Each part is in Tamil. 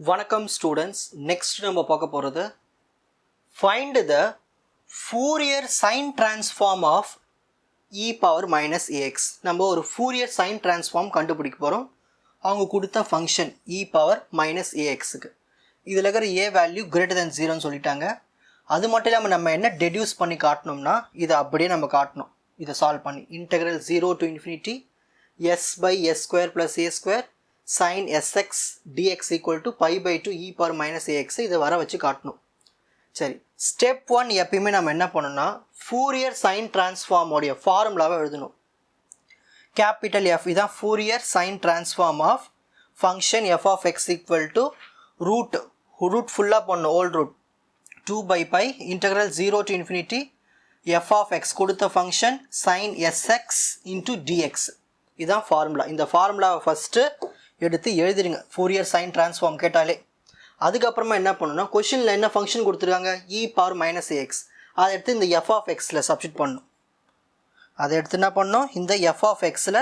வணக்கம் ஸ்டூடெண்ட்ஸ். நெக்ஸ்ட் நம்ம பார்க்க போகிறது find the Fourier sine transform of e power minus a x. நம்ம ஒரு ஃபூரியர் சைன் டிரான்ஸ்ஃபார்ம் கண்டுபிடிக்க போகிறோம். அவங்க கொடுத்த ஃபங்க்ஷன் இ பவர் மைனஸ் ஏஎக்ஸுக்கு இதில் இருக்கிற ஏ வேல்யூ கிரேட்டர் தென் 0ன்னு சொல்லிட்டாங்க. அது மட்டும் இல்லாமல் நம்ம என்ன டெடியூஸ் பண்ணி காட்டணும்னா இதை அப்படியே நம்ம காட்டணும். இதை சால்வ் பண்ணி integral 0 to infinity s by s square plus a square sin sx dx equal to pi by 2 e power minus ax இதை வர வச்சு காட்டணும். சரி, ஸ்டெப் 1 எப்பயுமே நம்ம என்ன பண்ணணும்னா ஃபூரியர் சைன் டிரான்ஸ்ஃபார்ம் உடைய ஃபார்முலாவை எழுதணும். கேபிட்டல் எஃப் இதான் Fourier sine transform of function F of X equal to root ஃபுல்லாக பண்ணணும். Whole root 2 by pi integral 0 to infinity F of X கொடுத்த function sin sx into dx இதான் ஃபார்முலா. இந்த ஃபார்முலாவை ஃபஸ்ட்டு எடுத்து எழுதிடுங்க. ஃபூரியர் சைன் டிரான்ஸ்ஃபார்ம் கேட்டாலே அதுக்கப்புறமா என்ன பண்ணணும்னா கொஷினில் என்ன ஃபங்க்ஷன் கொடுத்துருக்காங்க இ பவர் மைனஸ் ஏஎக்ஸ், அதை எடுத்து இந்த எஃப் ஆஃப் எக்ஸில் சப்ஸ்டிட் பண்ணணும். அதை எடுத்து என்ன பண்ணணும் இந்த எஃப் ஆஃப் எக்ஸில்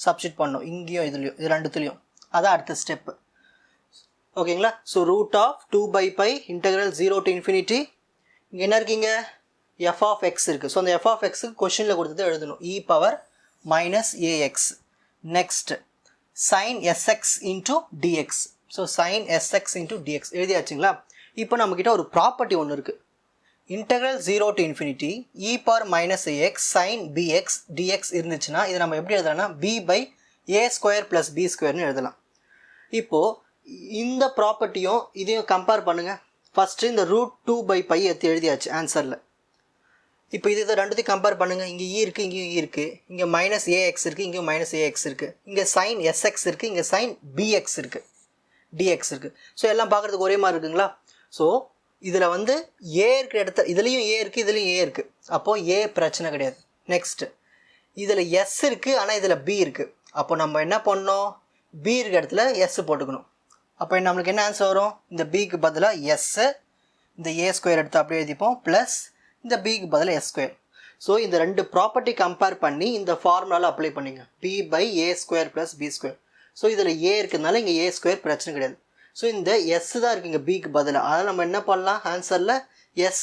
சப்ஸ்டிட் பண்ணணும். இங்கேயும் இதுலேயும் இது ரெண்டுத்துலேயும் அதான் அடுத்த ஸ்டெப்பு. ஓகேங்களா? So root of 2 by pi integral 0 to infinity இங்கே என்ன இருக்கீங்க எஃப் ஆஃப் எக்ஸ் இருக்குது. ஸோ அந்த எஃப் ஆஃப் எக்ஸுக்கு கொஷினில் கொடுத்தது எழுதணும் E power minus A X. Next sin sx into dx. So sin sx into dx எழுதியாச்சுங்களா? இப்போ நம்மக்கிட்ட ஒரு ப்ராப்பர்ட்டி ஒன்று இருக்குது. Integral 0 to infinity e power minus A X sin bx dx இருந்துச்சுன்னா இதை நம்ம எப்படி எழுதலாம்னா b by a square plus b ஸ்கொயர்னு எழுதலாம். இப்போது இந்த ப்ராப்பர்ட்டியும் இதையும் கம்பேர் பண்ணுங்கள். ஃபஸ்ட்டு இந்த ரூட் 2 by pi எடுத்து எழுதியாச்சு ஆன்சரில். இப்போ இதை ரெண்டுத்தையும் கம்பேர் பண்ணுங்கள். இங்கே இ இருக்குது, இங்கேயும் இ இருக்குது, இங்கே மைனஸ் ஏஎக்ஸ் இருக்குது, இங்கேயும் மைனஸ் ஏஎக்ஸ் இருக்குது, இங்கே சைன் எஸ்எக்ஸ் இருக்குது, இங்கே சைன் பிஎக்ஸ் இருக்குது, டிஎக்ஸ் இருக்குது. ஸோ எல்லாம் பார்க்குறதுக்கு ஒரே மாதிரி இருக்குங்களா? ஸோ இதில் வந்து ஏ இருக்கிற இடத்துல இதுலேயும் ஏ இருக்குது, இதுலேயும் ஏ இருக்குது. அப்போது ஏ பிரச்சனை கிடையாது. நெக்ஸ்ட்டு இதில் எஸ் இருக்குது, ஆனால் இதில் பி இருக்குது. அப்போ நம்ம என்ன பண்ணோம் பி இருக்கிற இடத்துல எஸ் போட்டுக்கணும். அப்போ நம்மளுக்கு என்ன ஆன்சர் வரும்? இந்த பிக்கு பதிலாக எஸ்ஸு, இந்த ஏ ஸ்கொயர் எடுத்து அப்படியே எழுதிப்போம், ப்ளஸ் இந்த பிக்கு பதிலாக எஸ் ஸ்கொயர். ஸோ இந்த ரெண்டு ப்ராப்பர்ட்டி கம்பேர் பண்ணி இந்த ஃபார்முலாவில் அப்ளை பண்ணிங்க b by a square plus b square. So இதில் ஏ இருக்கிறதுனால இங்கே ஏ ஸ்கொயர் பிரச்சனை கிடையாது. ஸோ இந்த எஸ் தான் இருக்குது இங்கே பிக்கு பதிலாக. அதனால் நம்ம என்ன பண்ணலாம் ஆன்சரில் எஸ்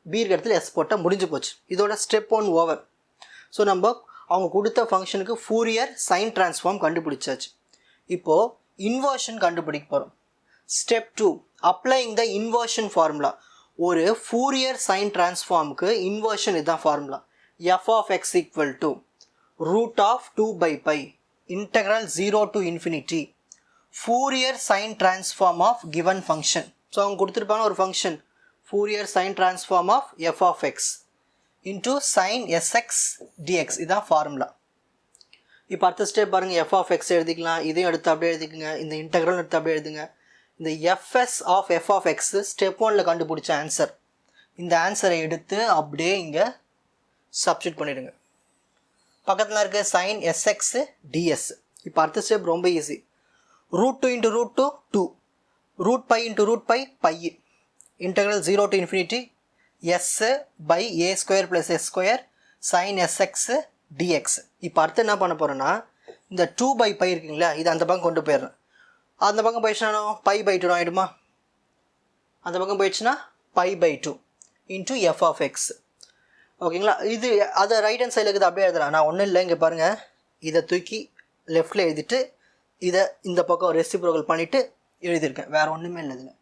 பி இருக்கிற இடத்துல எஸ் போட்டால் முடிஞ்சு போச்சு. இதோட ஸ்டெப் 1 ஓவர். ஸோ நம்ம அவங்க கொடுத்த ஃபங்க்ஷனுக்கு ஃபூரியர் சைன் டிரான்ஸ்ஃபார்ம் கண்டுபிடிச்சாச்சு. இப்போது இன்வர்ஷன் கண்டுபிடிக்க போகிறோம். Step 2 applying the inversion formula. ஒரு ஃபூரியர் சைன் டிரான்ஸ்ஃபார்முக்கு இன்வர்ஷன் இதுதான் formula. F of X equal to root of 2 by pi integral 0 to infinity Fourier sine transform of given function. So அவங்க கொடுத்துருப்பாங்க ஒரு function Fourier sine transform of f of x into sine s x d x இதுதான் ஃபார்முலா. இப்போ அடுத்த ஸ்டெப் பாருங்கள். எஃப் ஆஃப் எக்ஸ் எழுதிக்கலாம், இதையும் எடுத்து அப்படியே எழுதிக்கங்க, இந்த இன்டெக்ரல் எடுத்து அப்படியே எழுதுங்க. இந்த f s of f of x step 1ல் கண்டுபிடிச்ச ஆன்சர். இந்த ஆன்சரை எடுத்து அப்படியே இங்கே சப்ஸ்டிட் பண்ணிவிடுங்க. பக்கத்தில் இருக்க சைன் எஸ்எக்ஸு டிஎஸ். இப்போ அடுத்த ஸ்டெப் ரொம்ப easy. Root 2 into root 2 2 root pi into root pi pi integral 0 to infinity s by a square plus s square sine s x d x. இப்போ அடுத்து என்ன பண்ண போகிறேன்னா இந்த 2 by pi இருக்குங்களா இது அந்த பக்கம் கொண்டு போயிடுறேன். அந்த பக்கம் போயிடுச்சுன்னா பை பை 2 ஆகிடுமா? அந்த பக்கம் போயிடுச்சுன்னா pi by 2 into f of x. ஓகேங்களா? இது அதை ரைட் ஹேண்ட் சைடில் இருக்குது அப்படியே எழுதுறேன். நான் ஒன்றும் இல்லை, இங்கே பாருங்கள், இதை தூக்கி லெஃப்டில் எழுதிட்டு இதை இந்த பக்கம் ரெசிப்ரோக்கல் பண்ணிவிட்டு எழுதியிருக்கேன். வேறு ஒன்றுமே இல்லை இதில்.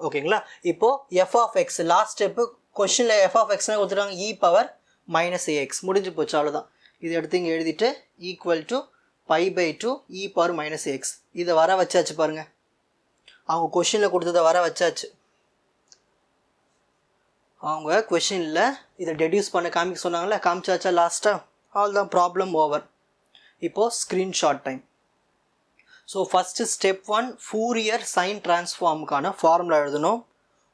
ஓகேங்களா? இப்போது f of x last step கொஷினில் எஃப் ஆஃப் எக்ஸ்னால் கொடுத்துருக்காங்க இ பவர் மைனஸ் ஏஎக்ஸ். முடிஞ்சு போச்சு, அவ்வளோதான். இதை எடுத்து இங்கே எழுதிட்டு equal to pi by 2 e power minus x. இதை வர வச்சாச்சு பாருங்கள். அவங்க கொஷினில் கொடுத்ததை வர வச்சாச்சு. அவங்க கொஷினில் இதை டெடியூஸ் பண்ண காமிக்க சொன்னாங்களே, காமிச்சாச்சா லாஸ்ட்டாக? அவ்வளோதான், ப்ராப்ளம் ஓவர். இப்போது screenshot time. So first step 1 Fourier sine டிரான்ஸ்ஃபார்முக்கான ஃபார்முலா எழுதணும்,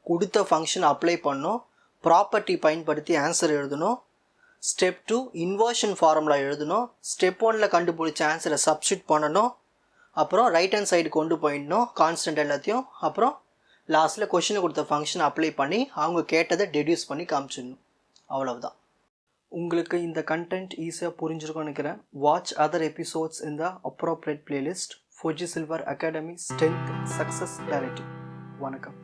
கொடுத்த ஃபங்க்ஷன் அப்ளை பண்ணணும், ப்ராப்பர்ட்டி பயன்படுத்தி ஆன்சர் எழுதணும். ஸ்டெப் 2 இன்வர்ஷன் ஃபார்முலா எழுதணும். ஸ்டெப் 1ல் கண்டுபிடிச்ச ஆன்சரை சப்ஸ்டிட் பண்ணணும். அப்புறம் ரைட் ஹேண்ட் சைடு கொண்டு போயிடணும் கான்ஸ்டன்ட் எல்லாத்தையும். அப்புறம் லாஸ்ட்டில் கொஷினை கொடுத்த ஃபங்க்ஷன் அப்ளை பண்ணி அவங்க கேட்டதை டெடியூஸ் பண்ணி காமிச்சிடணும். அவ்வளவுதான். உங்களுக்கு இந்த கண்டென்ட் ஈஸியாக புரிஞ்சிருக்கும்னு நினைக்கிறேன். வாட்ச் அதர் எபிசோட்ஸ் இன் த appropriate playlist. Four G silver academy, strength, success, clarity. வணக்கம்.